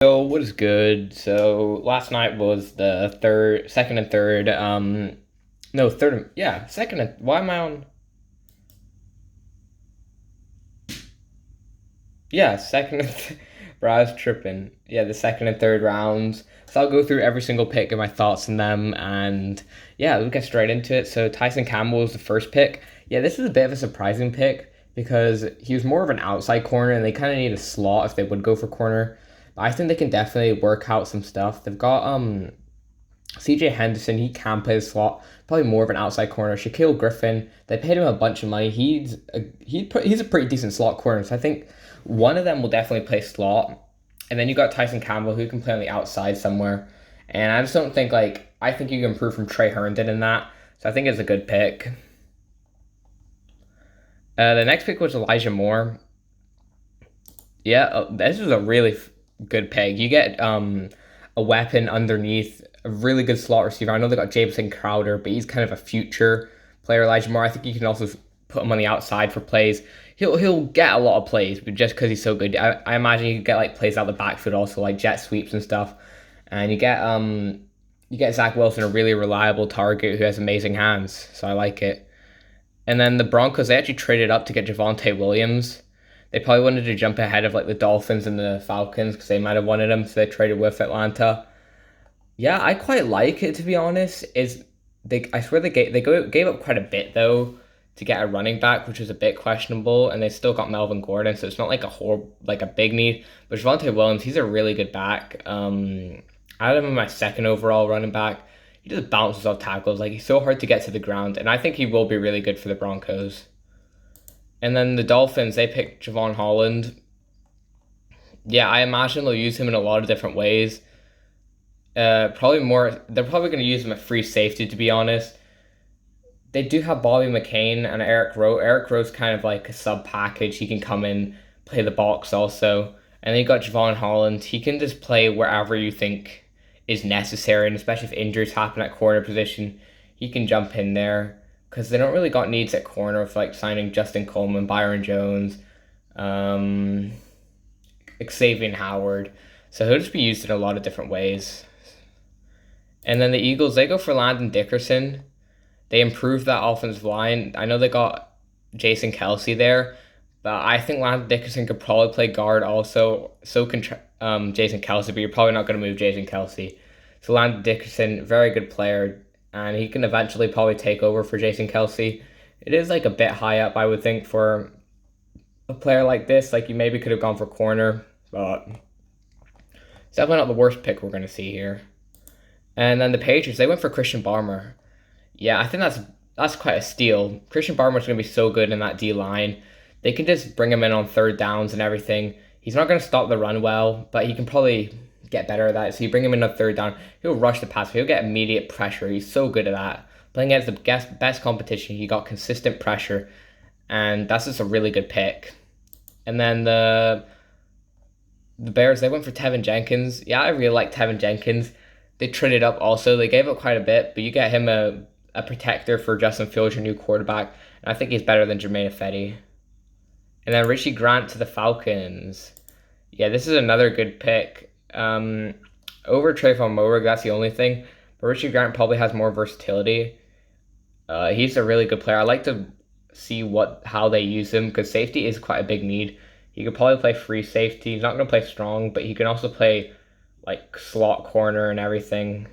So what is good? So last night was the second and third, no, third, yeah, second and, why am I on? Yeah, second and, bro, I was tripping. Yeah, the second and third rounds. So I'll go through every single pick and my thoughts on them, and yeah, we'll get straight into it. So Tyson Campbell was the first pick. Yeah, this is a bit of a surprising pick because he was more of an outside corner, and they kind of need a slot if they would go for corner. But I think they can definitely work out some stuff. They've got CJ Henderson, he can play the slot, probably more of an outside corner. Shaquille Griffin, they paid him a bunch of money. He's a pretty decent slot corner, so I think one of them will definitely play slot. And then you got Tyson Campbell, who can play on the outside somewhere. And I just don't think I think you can improve from Trey Herndon in that. So I think it's a good pick. The next pick was Elijah Moore. Yeah, this is a really good pick. You get a weapon underneath, a really good slot receiver. I know they got Jameson Crowder, but he's kind of a future player. Elijah Moore, I think you can also put him on the outside for plays. He'll get a lot of plays, but just because he's so good, I imagine you could get like plays out the backfield also, like jet sweeps and stuff. And you get Zach Wilson, a really reliable target who has amazing hands. So I like it. And then the Broncos, they actually traded up to get Javonte Williams. They probably wanted to jump ahead of like the Dolphins and the Falcons because they might have wanted him, so they traded with Atlanta. Yeah, I quite like it, to be honest. Is they I swear gave up quite a bit though to get a running back, which was a bit questionable, and they still got Melvin Gordon, so it's not like a big need. But Javonte Williams, he's a really good back. I had him in my second overall running back. He just bounces off tackles. Like, he's so hard to get to the ground, and I think he will be really good for the Broncos. And then the Dolphins, they picked Javon Holland. Yeah, I imagine they'll use him in a lot of different ways. Probably more. They're probably going to use him at free safety, to be honest. They do have Bobby McCain and Eric Rowe. Eric Rowe's kind of like a sub package. He can come in, play the box also. And then you got Javon Holland. He can just play wherever you think is necessary, and especially if injuries happen at corner position, he can jump in there because they don't really got needs at corner of like signing Justin Coleman, Byron Jones, um, Xavier Howard. So he'll just be used in a lot of different ways. And then the Eagles, they go for Landon Dickerson. They improved that offensive line. I know they got Jason Kelsey there, but I think Landon Dickerson could probably play guard also. So can Jason Kelsey, but you're probably not going to move Jason Kelsey. So Landon Dickerson, very good player, and he can eventually probably take over for Jason Kelsey. It is like a bit high up, I would think, for a player like this. Like, you maybe could have gone for corner, but it's definitely not the worst pick we're going to see here. And then the Patriots, they went for Christian Barmore. Yeah, I think that's quite a steal. Christian Barmore's going to be so good in that D line. They can just bring him in on third downs and everything. He's not going to stop the run well, but he can probably get better at that. So you bring him in on third down, he'll rush the pass. He'll get immediate pressure. He's so good at that. Playing against the best competition, he got consistent pressure, and that's just a really good pick. And then the Bears, they went for Tevin Jenkins. Yeah, I really like Tevin Jenkins. They traded up also. They gave up quite a bit, but you get him a protector for Justin Fields, your new quarterback, and I think he's better than Jermaine Ifedi. And then Richie Grant to the Falcons. Yeah, this is another good pick. Over Trayvon Moehrig, that's the only thing. But Richie Grant probably has more versatility. He's a really good player. I like to see how they use him because safety is quite a big need. He could probably play free safety. He's not going to play strong, but he can also play like slot corner and everything.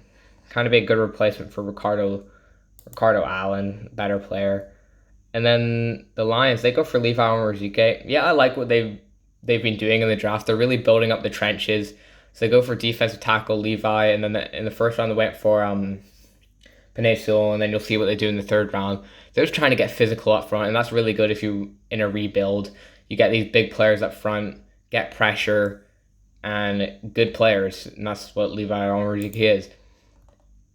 Kind of be a good replacement for Ricardo Allen, better player. And then the Lions, they go for Levi Onwuzurike. Yeah, I like what they've been doing in the draft. They're really building up the trenches. So they go for defensive tackle Levi, and then in the first round they went for Penei Sewell, and then you'll see what they do in the third round. They're just trying to get physical up front, and that's really good if you in a rebuild. You get these big players up front, get pressure, and good players, and that's what Levi Onwuzurike is.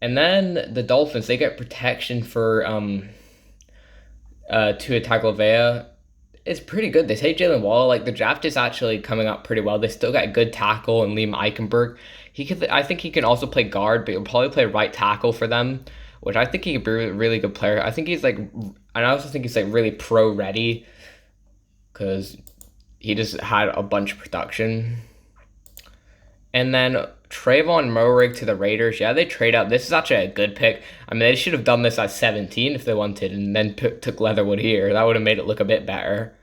And then the Dolphins, they get protection for Tua Tagovailoa. It's pretty good. They say Jalen Waddle. Like, the draft is actually coming up pretty well. They still got a good tackle in Liam Eichenberg. I think he can also play guard, but he'll probably play right tackle for them, which I think he could be a really good player. I think he's like, and I also think he's like really pro ready because he just had a bunch of production. And then Trayvon Moehrig to the Raiders. Yeah, they trade up. This is actually a good pick. I mean, they should have done this at 17 if they wanted, and then took Leatherwood here. That would have made it look a bit better.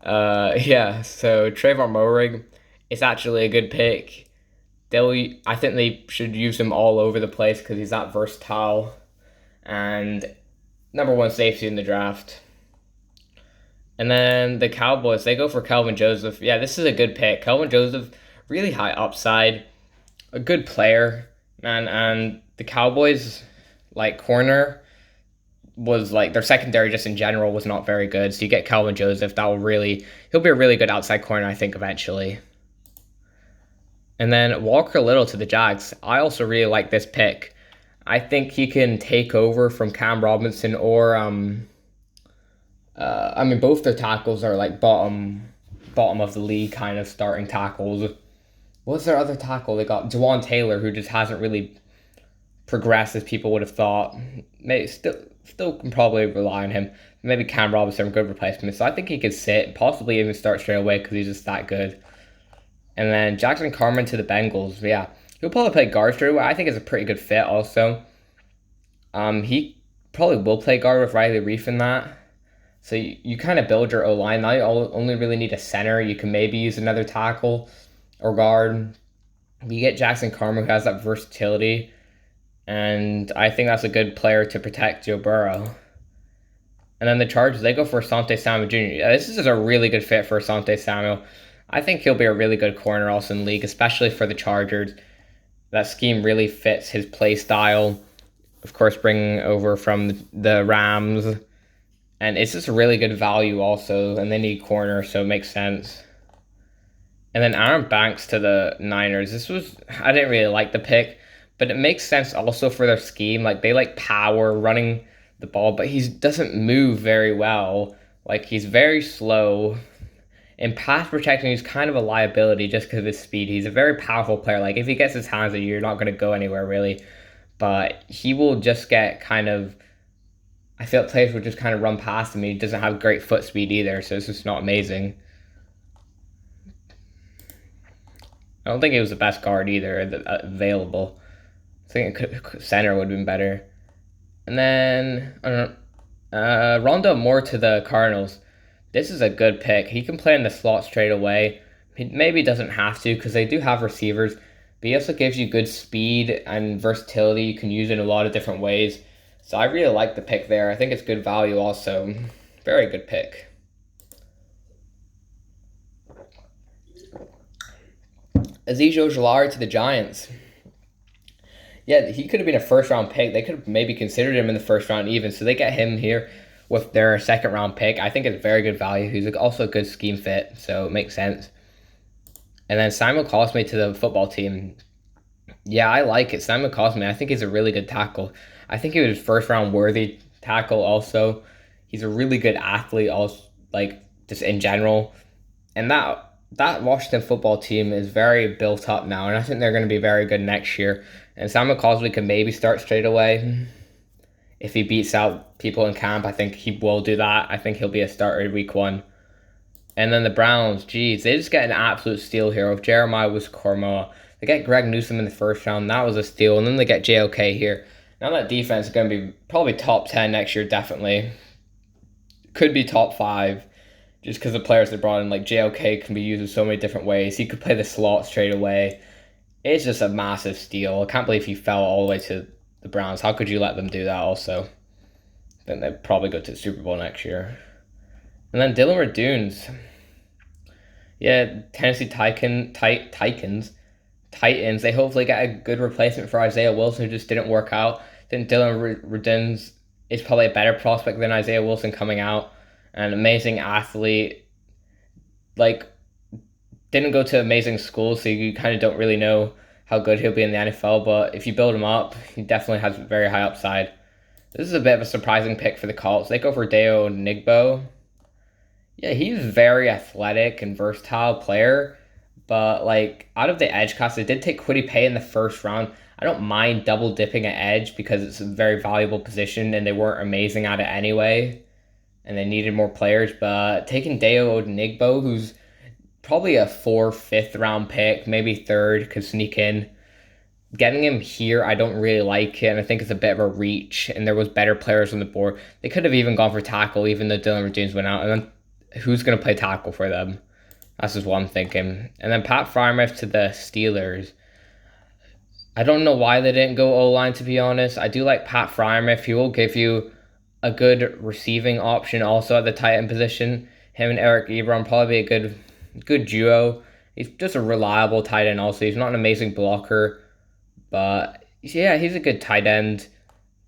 Yeah. So Trayvon Moehrig is actually a good pick. I think they should use him all over the place because he's that versatile and number one safety in the draft. And then the Cowboys, they go for Kelvin Joseph. Yeah, this is a good pick. Kelvin Joseph, really high upside, a good player, man. And the Cowboys, like corner, was like their secondary just in general was not very good. So you get Calvin Joseph, he'll be a really good outside corner, I think, eventually. And then Walker Little to the Jags. I also really like this pick. I think he can take over from Cam Robinson or I mean both their tackles are like bottom of the league kind of starting tackles. What's their other tackle? They got Jawan Taylor, who just hasn't really progressed as people would have thought. Maybe still can probably rely on him. Maybe Cam Robinson, good replacement. So I think he could sit, possibly even start straight away because he's just that good. And then Jackson Carman to the Bengals. Yeah, he'll probably play guard straight away. I think it's a pretty good fit also. He probably will play guard with Riley Reef in that. So you kind of build your O line. Now you only really need a center. You can maybe use another tackle or guard. You get Jackson Carman, who has that versatility. And I think that's a good player to protect Joe Burrow. And then the Chargers, they go for Asante Samuel Jr. Yeah, this is a really good fit for Asante Samuel. I think he'll be a really good corner also in the league, especially for the Chargers. That scheme really fits his play style. Of course, bringing over from the Rams. And it's just a really good value also. And they need corner, so it makes sense. And then Aaron Banks to the Niners. I didn't really like the pick, but it makes sense also for their scheme. Like, they like power, running the ball, but he doesn't move very well. Like, he's very slow. In pass protection, he's kind of a liability just because of his speed. He's a very powerful player. Like, if he gets his hands on you, you're not going to go anywhere, really. But he will just get kind of... I feel like players will just kind of run past him. He doesn't have great foot speed either, so it's just not amazing. I don't think he was the best guard either available. I think center would have been better. And then, I don't know, Rondale Moore to the Cardinals. This is a good pick. He can play in the slot straight away. He maybe doesn't have to because they do have receivers, but he also gives you good speed and versatility. You can use it in a lot of different ways. So I really like the pick there. I think it's good value also. Very good pick. Azeez Ojulari to the Giants. Yeah, he could have been a first round pick. They could have maybe considered him in the first round even. So they get him here with their second round pick. I think it's very good value. He's also a good scheme fit, so it makes sense. And then Samuel Cosme to the football team. Yeah, I like it. Samuel Cosme, I think he's a really good tackle. I think he was first round worthy tackle also. He's a really good athlete also, like just in general. And that Washington football team is very built up now, and I think they're going to be very good next year. And Samuel Cosme can maybe start straight away. If he beats out people in camp, I think he will do that. I think he'll be a starter week 1. And then the Browns, geez, they just get an absolute steal here of Jeremiah Owusu-Koramoah. They get Greg Newsome in the first round. That was a steal. And then they get JOK here. Now that defense is going to be probably top 10 next year, definitely. Could be top 5. Just because the players they brought in, like JOK can be used in so many different ways. He could play the slot straight away. It's just a massive steal. I can't believe he fell all the way to the Browns. How could you let them do that also? Then they'd probably go to the Super Bowl next year. And then Dylan Radunes. Yeah, Tennessee Titans. They hopefully get a good replacement for Isaiah Wilson, who just didn't work out. I think Dylan Radunes is probably a better prospect than Isaiah Wilson coming out. An amazing athlete. Like, didn't go to amazing schools, so you kind of don't really know how good he'll be in the NFL. But if you build him up, he definitely has very high upside. This is a bit of a surprising pick for the Colts. They go for Dayo Nigbo. Yeah, he's a very athletic and versatile player. But, like, out of the edge class, they did take Kwity Paye in the first round. I don't mind double dipping at edge because it's a very valuable position and they weren't amazing at it anyway. And they needed more players. But taking Dayo Nigbo, who's probably a fourth, fifth round pick, maybe third could sneak in. Getting him here, I don't really like it, and I think it's a bit of a reach. And there was better players on the board. They could have even gone for tackle, even though Dylan James went out. And then who's going to play tackle for them? That's just what I'm thinking. And then Pat Freiermuth to the Steelers. I don't know why they didn't go O-line, to be honest. I do like Pat Freiermuth. He will give you a good receiving option also at the tight end position. Him and Eric Ebron probably be a good duo. He's just a reliable tight end also. He's not an amazing blocker, but yeah, he's a good tight end.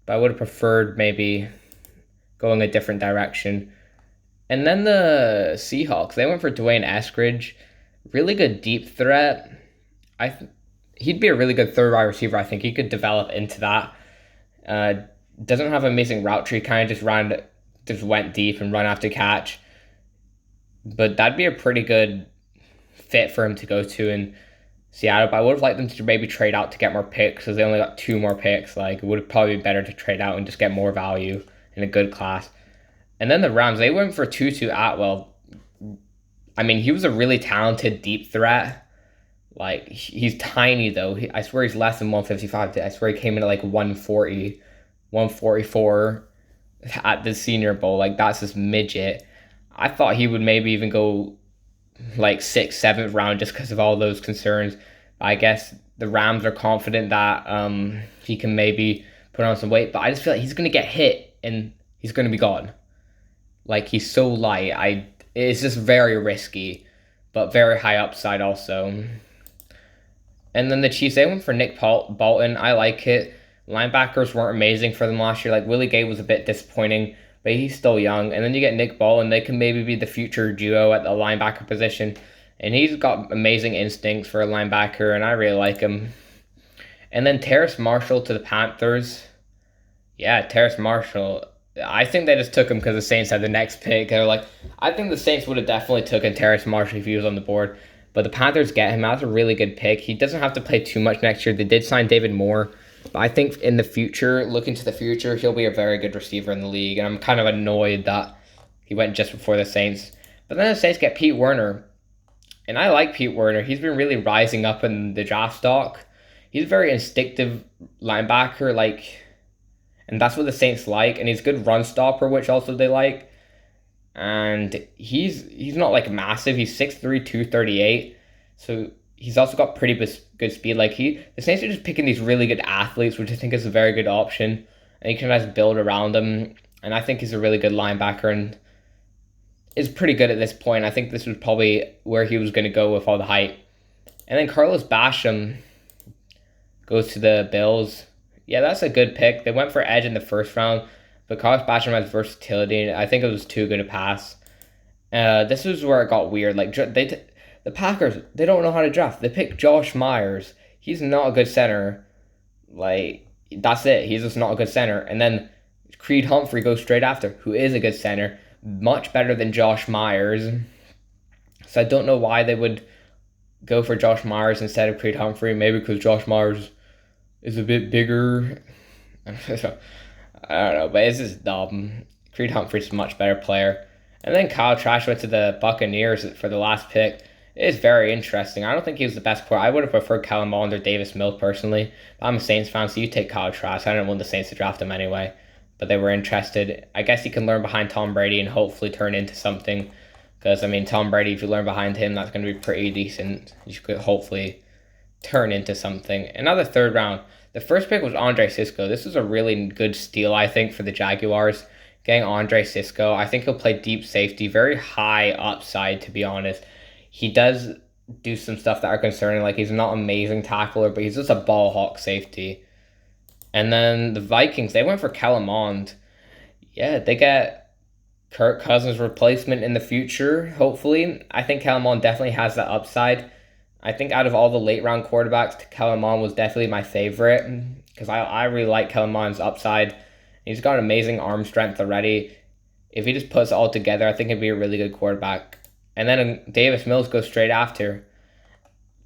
But I would have preferred maybe going a different direction. And then the Seahawks, they went for Dwayne Eskridge. Really good deep threat. He'd be a really good third wide receiver. I think he could develop into that. Doesn't have amazing route tree. Kind of just went deep and run after catch. But that'd be a pretty good fit for him to go to in Seattle. But I would have liked them to maybe trade out to get more picks, because they only got 2 more picks. Like, it would probably be better to trade out and just get more value in a good class. And then the Rams, they went for Tutu Atwell. I mean, he was a really talented deep threat. Like, he's tiny, though. I swear he's less than 155. I swear he came in at like 140, 144 at the Senior Bowl. Like, that's just midget. I thought he would maybe even go like 6th, 7th round just because of all those concerns. I guess the Rams are confident that he can maybe put on some weight. But I just feel like he's going to get hit and he's going to be gone. Like, he's so light. It's just very risky, but very high upside also. And then the Chiefs, they went for Nick Bolton. I like it. Linebackers weren't amazing for them last year. Like, Willie Gay was a bit disappointing, but he's still young. And then you get Nick Bolton. They can maybe be the future duo at the linebacker position. And he's got amazing instincts for a linebacker, and I really like him. And then Terrace Marshall to the Panthers. Yeah, Terrace Marshall. I think they just took him because the Saints had the next pick. They're like, I think the Saints would have definitely taken Terrace Marshall if he was on the board. But the Panthers get him. That's a really good pick. He doesn't have to play too much next year. They did sign David Moore. But I think in the future, looking to the future, he'll be a very good receiver in the league. And I'm kind of annoyed that he went just before the Saints. But then the Saints get Pete Werner. And I like Pete Werner. He's been really rising up in the draft stock. He's a very instinctive linebacker, and that's what the Saints like. And he's a good run stopper, which also they like. And he's not like massive. He's 6'3", 238. So he's also got pretty good speed. The Saints are just picking these really good athletes, which I think is a very good option. And you can just build around them. And I think he's a really good linebacker and is pretty good at this point. I think this was probably where he was going to go with all the hype. And then Carlos Basham goes to the Bills. Yeah, that's a good pick. They went for edge in the first round, but Carlos Basham has versatility, and I think it was too good a pass. This is where it got weird. The Packers, they don't know how to draft. They picked Josh Myers. He's not a good center. That's it. He's just not a good center. And then Creed Humphrey goes straight after, who is a good center. Much better than Josh Myers. So I don't know why they would go for Josh Myers instead of Creed Humphrey. Maybe because Josh Myers is a bit bigger. I don't know, but it's just dumb. Creed Humphrey's a much better player. And then Kyle Trask went to the Buccaneers for the last pick. It is very interesting. I don't think he was the best player. I would have preferred Kellen Mond or Davis Mills personally. But I'm a Saints fan, so you take Kyle Trask. I didn't want the Saints to draft him anyway. But they were interested. I guess he can learn behind Tom Brady and hopefully turn into something. Because, Tom Brady, if you learn behind him, that's going to be pretty decent. You could hopefully turn into something. Another third round. The first pick was Andre Cisco. This was a really good steal, I think, for the Jaguars. Getting Andre Cisco. I think he'll play deep safety. Very high upside, to be honest. He does do some stuff that are concerning. He's not an amazing tackler, but he's just a ball hawk safety. And then the Vikings, they went for Kellen Mond. Yeah, they get Kirk Cousins' replacement in the future, hopefully. I think Kellen Mond definitely has that upside. I think out of all the late round quarterbacks, Kellen Mond was definitely my favorite. Because I really like Kellen Mond's upside. He's got amazing arm strength already. If he just puts it all together, I think he'd be a really good quarterback. And then Davis Mills goes straight after.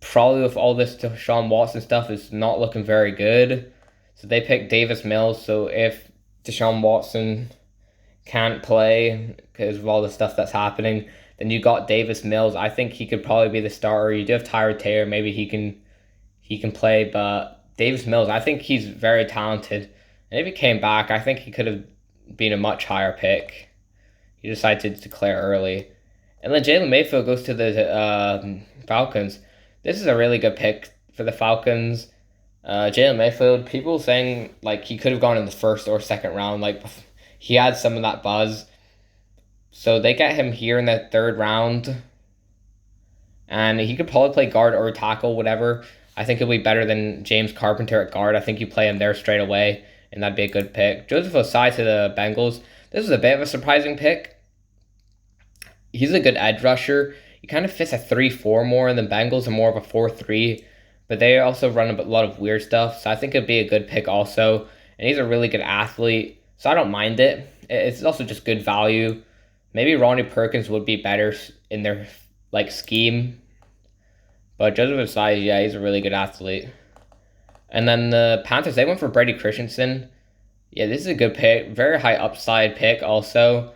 Probably with all this Deshaun Watson stuff, is not looking very good. So they picked Davis Mills. So if Deshaun Watson can't play because of all the stuff that's happening, Then you got Davis Mills. I think he could probably be the starter. You do have Tyrod Taylor. Maybe he can play, but Davis Mills, I think he's very talented. And if he came back, I think he could have been a much higher pick. He decided to declare early. And then Jalen Mayfield goes to the Falcons. This is a really good pick for the Falcons. Jalen Mayfield, people saying like he could have gone in the first or second round. Like he had some of that buzz. So they get him here in the third round. And he could probably play guard or tackle, whatever. I think he'll be better than James Carpenter at guard. I think you play him there straight away, and that'd be a good pick. Joseph Osai to the Bengals. This is a bit of a surprising pick. He's a good edge rusher. He kind of fits a 3-4 more, and the Bengals are more of a 4-3. But they also run a lot of weird stuff, so I think it'd be a good pick also. And he's a really good athlete, so I don't mind it. It's also just good value. Maybe Ronnie Perkins would be better in their like scheme. But Joseph Osai, yeah, he's a really good athlete. And then the Panthers, they went for Brady Christensen. Yeah, this is a good pick. Very high upside pick also.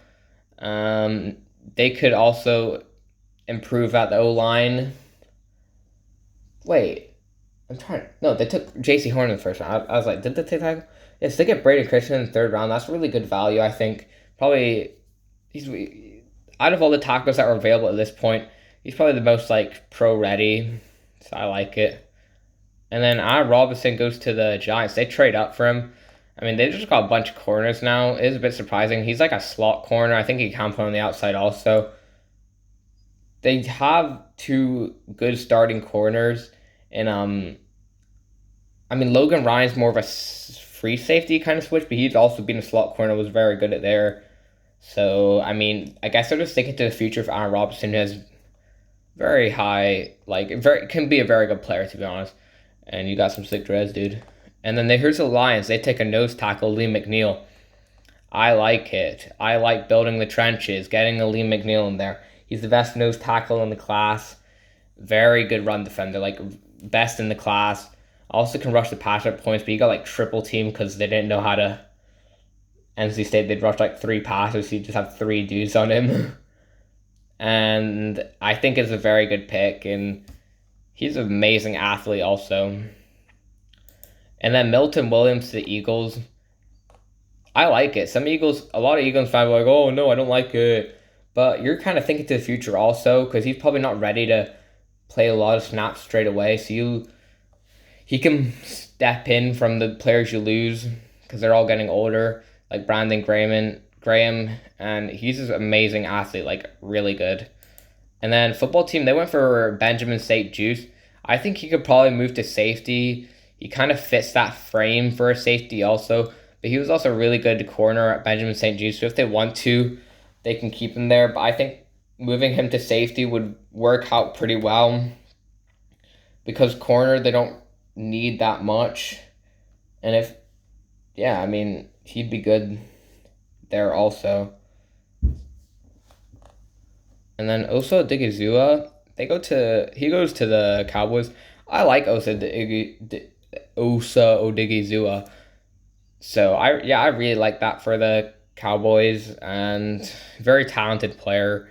They could also improve at the O-line. Wait. No, they took J.C. Horn in the first round. I was like, did they take tackle? Yes, they get Brady Christensen in the third round. That's really good value, I think. Probably, he's out of all the tackles that are available at this point, he's probably the most like pro ready, so I like it. And then Allen Robinson goes to the Giants. They trade up for him. I mean, they just got a bunch of corners now. It is a bit surprising. He's like a slot corner. I think he can play on the outside also. They have two good starting corners, and I mean Logan Ryan's more of a free safety kind of switch, but he's also been a slot corner. Was very good at there. So I mean, I guess they're just sticking to the future for Allen Robinson, who has very high, like very can be a very good player to be honest. And you got some sick dreads, dude. And then here's the Lions. They take a nose tackle, Lee McNeil. I like it. I like building the trenches, getting a Lee McNeil in there. He's the best nose tackle in the class. Very good run defender, like best in the class. Also can rush the passer at points, but you got like triple team because they didn't know how to. NC State, they'd rush like 3 passes, so you just have 3 dudes on him. And I think it's a very good pick, and he's an amazing athlete also. And then Milton Williams to the Eagles. I like it. A lot of Eagles fans are like, oh no, I don't like it. But you're kind of thinking to the future also, because he's probably not ready to play a lot of snaps straight away. So he can step in from the players you lose, because they're all getting older, like Brandon Graham, and he's an amazing athlete, like really good. And then football team, they went for Benjamin St-Juste. I think he could probably move to safety. He kind of fits that frame for a safety also, but he was also really good corner at Benjamin St-Juste. So if they want to, they can keep him there. But I think moving him to safety would work out pretty well, because corner, they don't need that much. And I mean, he'd be good there also. And then Osa Odigizua, he goes to the Cowboys. I like Osa Odigizua. So I really like that for the Cowboys, and very talented player.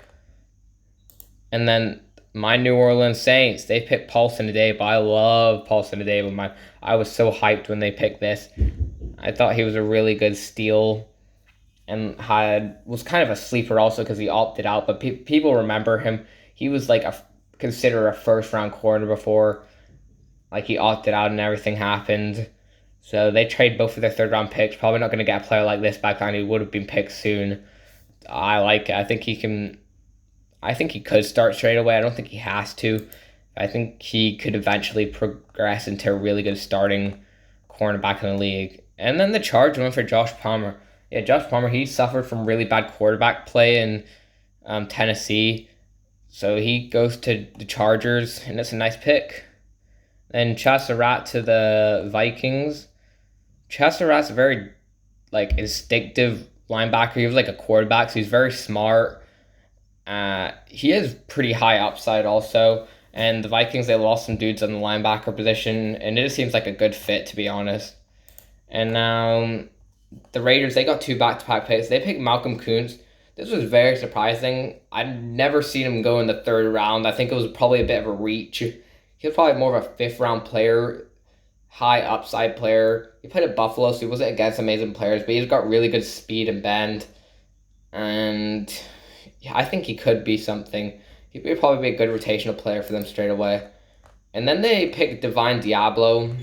And then my New Orleans Saints, they picked Paulson Adebo. I love Paulson Adebo. I was so hyped when they picked this. I thought he was a really good steal, and was kind of a sleeper also because he opted out. But people remember him. He was like considered a first round corner before, like he opted out and everything happened. So they trade both of their third round picks. Probably not going to get a player like this back then. He would have been picked soon. I like it. I think he can. I think he could start straight away. I don't think he has to. I think he could eventually progress into a really good starting cornerback in the league. And then the Chargers went for Josh Palmer. Yeah, Josh Palmer, he suffered from really bad quarterback play in Tennessee. So he goes to the Chargers, and it's a nice pick. Then Chaz Surratt to the Vikings. Chaz Surratt's a very instinctive linebacker. He was like a quarterback, so he's very smart. He has pretty high upside also. And the Vikings, they lost some dudes on the linebacker position, and it just seems like a good fit, to be honest. And now the Raiders, they got 2 back-to-back picks. They picked Malcolm Kuntz. This was very surprising. I'd never seen him go in the third round. I think it was probably a bit of a reach. He was probably more of a fifth round player, high upside player. He played at Buffalo, so he wasn't against amazing players, but he's got really good speed and bend. And yeah, I think he could be something. He would probably be a good rotational player for them straight away. And then they picked Divine Diablo.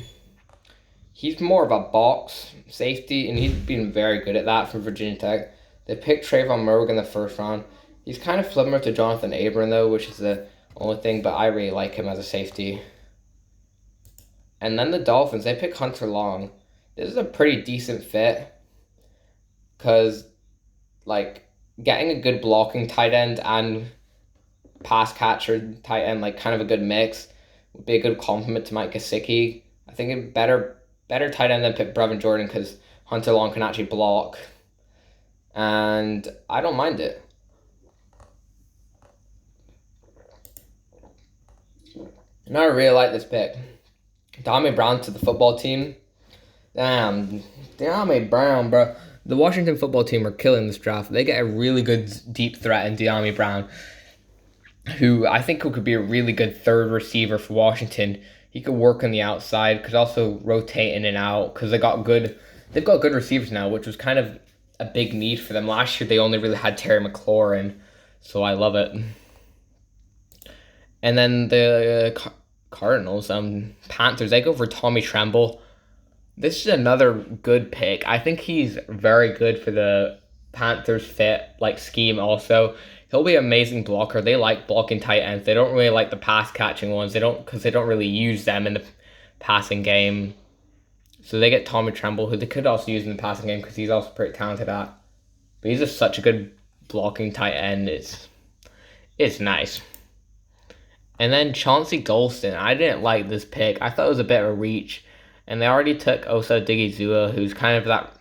He's more of a box safety, and he's been very good at that from Virginia Tech. They picked Trayvon Merrick in the first round. He's kind of similar to Jonathan Abram, though, which is the only thing, but I really like him as a safety. And then the Dolphins, they pick Hunter Long. This is a pretty decent fit because, like, getting a good blocking tight end and pass catcher tight end, like, kind of a good mix, would be a good compliment to Mike Gesicki. I think a better tight end than pick Brevin Jordan because Hunter Long can actually block. And I don't mind it. And I really like this pick. Dyami Brown to the football team. Damn, Dyami Brown, bro. The Washington football team are killing this draft. They get a really good deep threat in Dyami Brown, who I think could be a really good third receiver for Washington. He could work on the outside, could also rotate in and out because they've got good receivers now, which was kind of a big need for them. Last year they only really had Terry McLaurin, so I love it. And then the Cardinals, Panthers, they go for Tommy Tremble. This is another good pick. I think he's very good for the Panthers fit scheme also. He'll be an amazing blocker. They like blocking tight ends. They don't really like the pass catching ones. They don't really use them in the passing game. So they get Tommy Tremble, who they could also use in the passing game because he's also pretty talented at. But he's just such a good blocking tight end. It's nice. And then Chauncey Golston. I didn't like this pick. I thought it was a bit of a reach. And they already took Osa Odighizuwa, who's kind of that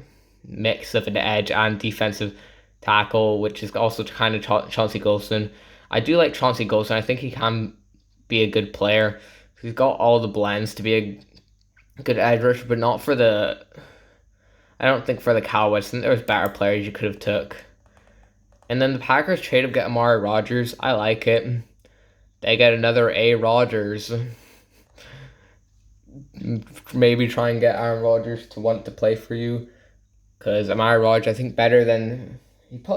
mix of an edge and defensive tackle, which is also kind of Chauncey Golston. I do like Chauncey Golston. I think he can be a good player. He's got all the blends to be a good edge rusher, but not for the... I don't think for the Cowboys. I think there was better players you could have took. And then the Packers trade up, get Amari Rodgers. I like it. They get another A. Rodgers. Maybe try and get Aaron Rodgers to want to play for you. Because Amari Rodgers, I think, better than...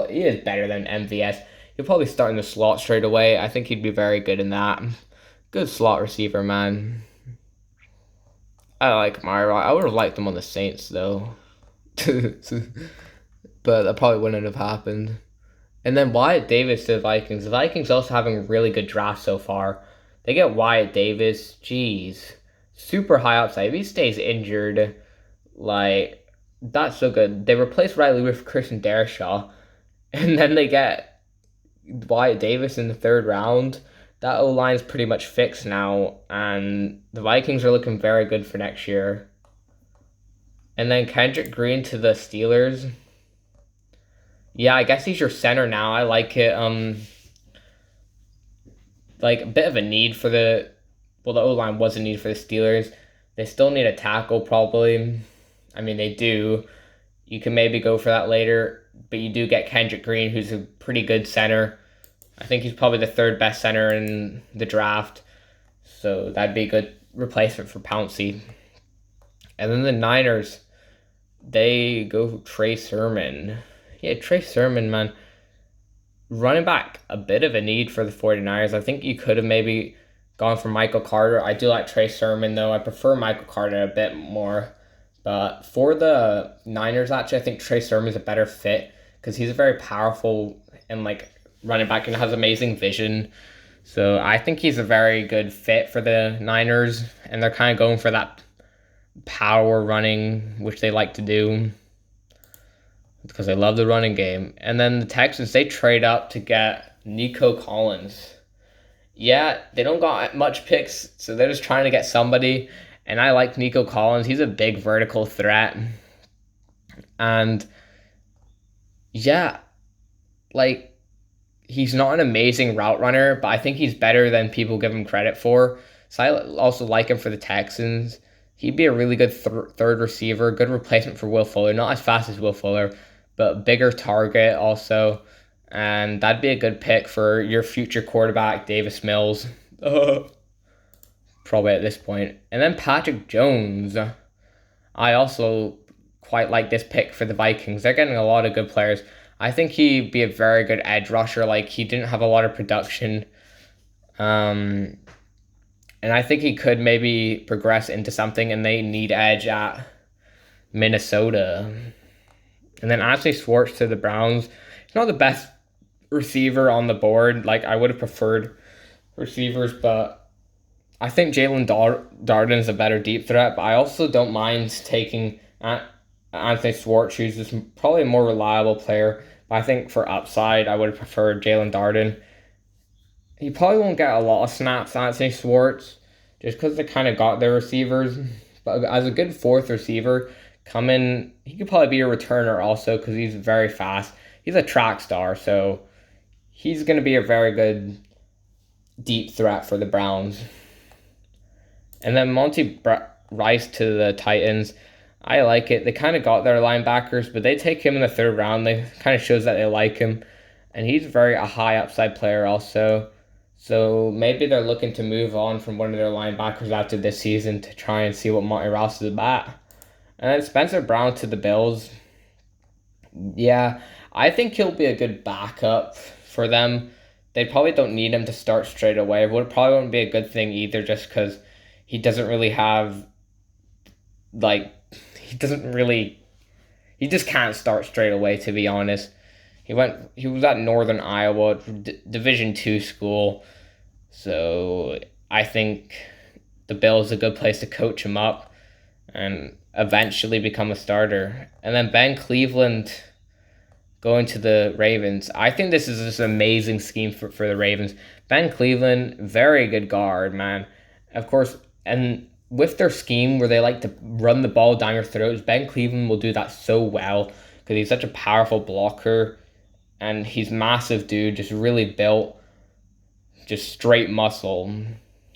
He is better than MVS. He'll probably start in the slot straight away. I think he'd be very good in that. Good slot receiver, man. I like Amari Rodgers. I would have liked him on the Saints, though. But that probably wouldn't have happened. And then Wyatt Davis to the Vikings. The Vikings also having a really good draft so far. They get Wyatt Davis. Jeez. Super high upside. If he stays injured, that's so good. They replace Riley with Christian Dershaw. And then they get Wyatt Davis in the third round. That O-line is pretty much fixed now. And the Vikings are looking very good for next year. And then Kendrick Green to the Steelers. Yeah, I guess he's your center now. I like it. A bit of a need for the... Well, the O-line was a need for the Steelers. They still need a tackle, probably. I mean, they do. You can maybe go for that later. But you do get Kendrick Green, who's a pretty good center. I think he's probably the third best center in the draft. So that'd be a good replacement for Pouncey. And then the Niners, they go Trey Sermon. Yeah, Trey Sermon, man. Running back, a bit of a need for the 49ers. I think you could have maybe gone for Michael Carter. I do like Trey Sermon, though. I prefer Michael Carter a bit more. But for the Niners, actually, I think Trey Sermon is a better fit because he's a very powerful and running back and has amazing vision. So I think he's a very good fit for the Niners, and they're kind of going for that power running, which they like to do because they love the running game. And then the Texans, they trade up to get Nico Collins. Yeah, they don't got much picks, so they're just trying to get somebody. And I like Nico Collins. He's a big vertical threat. And yeah, he's not an amazing route runner, but I think he's better than people give him credit for. So I also like him for the Texans. He'd be a really good third receiver, good replacement for Will Fuller. Not as fast as Will Fuller, but bigger target also. And that'd be a good pick for your future quarterback, Davis Mills. Probably at this point. And then Patrick Jones. I also quite like this pick for the Vikings. They're getting a lot of good players. I think he'd be a very good edge rusher. Like, he didn't have a lot of production. Um, and I think he could maybe progress into something, and they need edge at Minnesota. And then Anthony Schwartz to the Browns. He's not the best receiver on the board. Like, I would have preferred receivers, but I think Jalen Darden is a better deep threat. But I also don't mind taking Anthony Schwartz, who's just probably a more reliable player. But I think for upside, I would have preferred Jalen Darden. He probably won't get a lot of snaps, Anthony Schwartz, just because they kind of got their receivers. But as a good fourth receiver, he could probably be a returner also because he's very fast. He's a track star, so he's going to be a very good deep threat for the Browns. And then Rice to the Titans. I like it. They kind of got their linebackers, but they take him in the third round. They kind of shows that they like him. And he's a high upside player also. So maybe they're looking to move on from one of their linebackers after this season to try and see what Monty Ross is about. And then Spencer Brown to the Bills. Yeah, I think he'll be a good backup for them. They probably don't need him to start straight away. It probably wouldn't be a good thing either just because he doesn't really have, like, he just can't start straight away, to be honest. He was at Northern Iowa, Division II school. So I think the Bills is a good place to coach him up and eventually become a starter. And then Ben Cleveland going to the Ravens. I think this is just an amazing scheme for the Ravens. Ben Cleveland, very good guard, man. Of course, and with their scheme where they like to run the ball down your throats, Ben Cleveland will do that so well because he's such a powerful blocker and he's massive, dude, just really built, just straight muscle,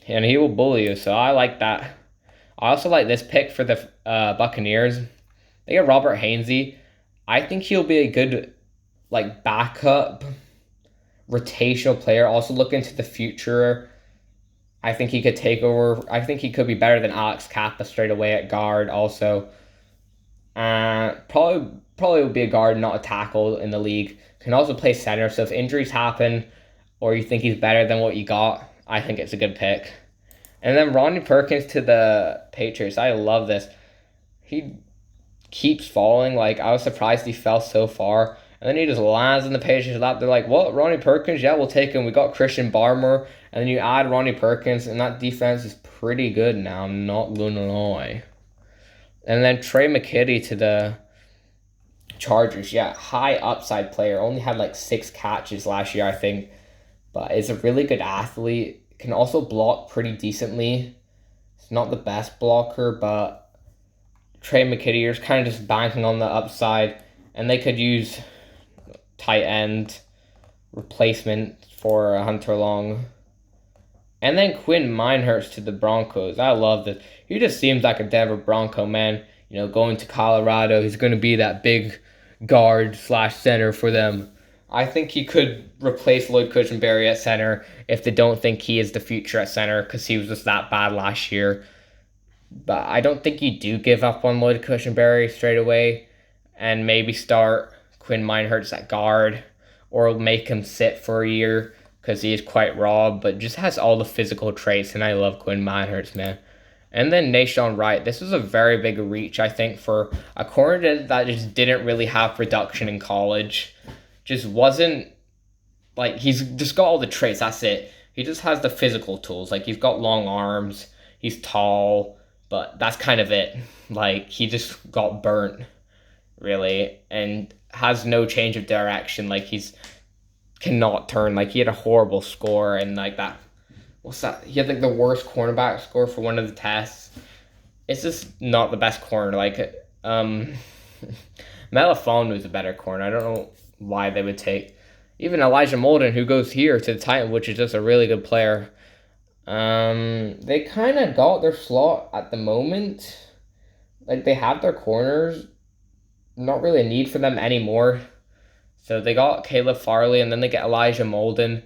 and he will bully you. So I like that. I also like this pick for the Buccaneers. They get Robert Hainsey. I think he'll be a good backup rotational player. Also look into the future. I think he could take over. I think he could be better than Alex Kappa straight away at guard also. Probably would be a guard, not a tackle in the league. Can also play center, so if injuries happen or you think he's better than what you got, I think it's a good pick. And then Ronnie Perkins to the Patriots. I love this. He keeps falling. Like, I was surprised he fell so far. And then he just lands in the Patriots' lap. They're like, what, Ronnie Perkins? Yeah, we'll take him. We got Christian Barmore. And then you add Ronnie Perkins, and that defense is pretty good now. I'm not going to lie. And then Trey McKitty to the Chargers. Yeah, high upside player. Only had 6 catches last year, I think. But is a really good athlete. Can also block pretty decently. It's not the best blocker, but Trey McKitty is kind of just banking on the upside. And they could use tight end replacement for Hunter Long. And then Quinn Minehurst to the Broncos. I love this. He just seems like a Denver Bronco, man. Going to Colorado, he's going to be that big guard / center for them. I think he could replace Lloyd Cushenberry at center if they don't think he is the future at center because he was just that bad last year. But I don't think you do give up on Lloyd Cushenberry straight away and maybe start Quinn Minehurst at guard or make him sit for a year because he is quite raw but just has all the physical traits, and I love Quinn Minehurst, man. And then Nahshon Wright. This was a very big reach, I think, for a corner that just didn't really have production in college. Just wasn't, he's just got all the traits, that's it. He just has the physical tools. He's got long arms, he's tall, but that's kind of it. He just got burnt, really, and has no change of direction. He's cannot turn. He had a horrible score, and that. What's that? He had the worst cornerback score for one of the tests. It's just not the best corner. Melifon was a better corner. I don't know why they would take even Elijah Molden, who goes here to the Titan, which is just a really good player. They kind of got their slot at the moment. They have their corners. Not really a need for them anymore. So they got Caleb Farley, and then they get Elijah Molden.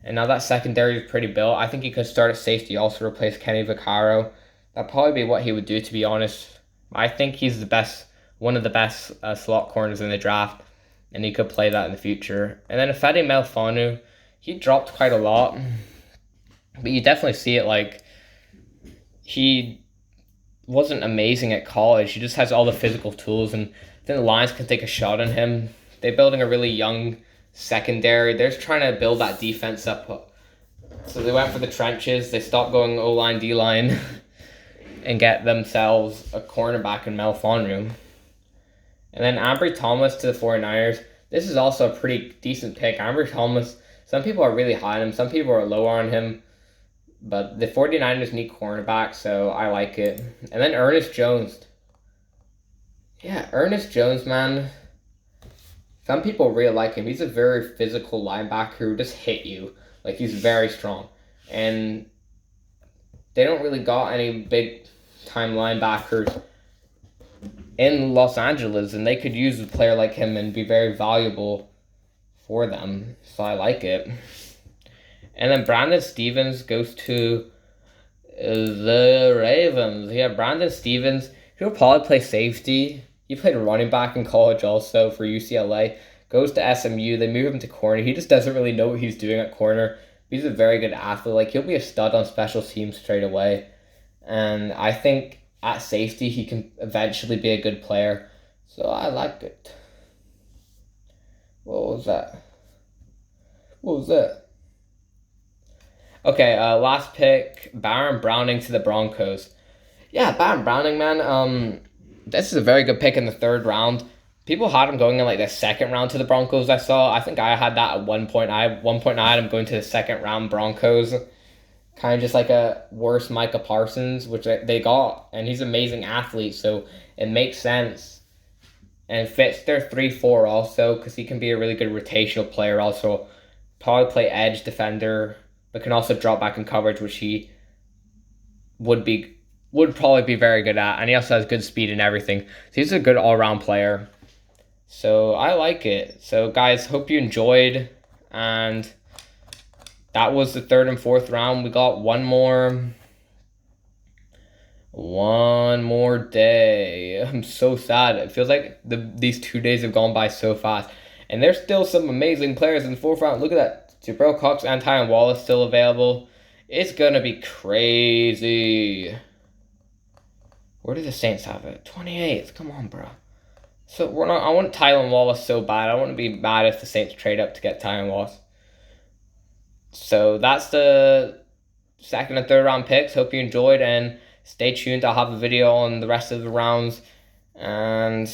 And now that secondary is pretty built. I think he could start at safety, also replace Kenny Vaccaro. That'd probably be what he would do, to be honest. I think he's the best, one of the best slot corners in the draft, and he could play that in the future. And then Ifedi Melfonu, he dropped quite a lot, but you definitely see it. Like, he wasn't amazing at college. He just has all the physical tools, and then the Lions can take a shot on him. They're building a really young secondary. They're trying to build that defense up. So they went for the trenches. They stopped going O-line, D-line, and get themselves a cornerback in Melfonu. And then Ambry Thomas to the 49ers. This is also a pretty decent pick. Ambry Thomas, some people are really high on him. Some people are lower on him. But the 49ers need cornerback, so I like it. And then Ernest Jones. Yeah, Ernest Jones, man. Some people really like him. He's a very physical linebacker who just hit you. Like, he's very strong. And they don't really got any big-time linebackers in Los Angeles, and they could use a player like him and be very valuable for them. So I like it. And then Brandon Stevens goes to the Ravens. Yeah, Brandon Stevens, he'll probably play safety. He played running back in college also for UCLA. Goes to SMU. They move him to corner. He just doesn't really know what he's doing at corner. He's a very good athlete. Like, he'll be a stud on special teams straight away. And I think at safety, he can eventually be a good player. So I like it. What was that? What was that? Okay, last pick, Baron Browning to the Broncos. Yeah, Baron Browning, man. This is a very good pick in the third round. People had him going in like the second round to the Broncos. I saw. I think I had that at one point. I had him going to the second round Broncos. Kind of just like a worse Micah Parsons, which they got, and he's an amazing athlete, so it makes sense. And fits their 3-4 also, because he can be a really good rotational player. Also, probably play edge defender, but can also drop back in coverage, which he would probably be very good at. And he also has good speed and everything. So he's a good all-around player. So I like it. So guys, hope you enjoyed. And that was the third and fourth round. We got one more day. I'm so sad. It feels like these 2 days have gone by so fast. And there's still some amazing players in the fourth round. Look at that. Jabril Cox and Tylan Wallace still available. It's going to be crazy. Where do the Saints have it? 28th. Come on, bro. So I want Tylan Wallace so bad. I want to be mad if the Saints trade up to get Tylan Wallace. So that's the second and third round picks. Hope you enjoyed, and stay tuned. I'll have a video on the rest of the rounds. And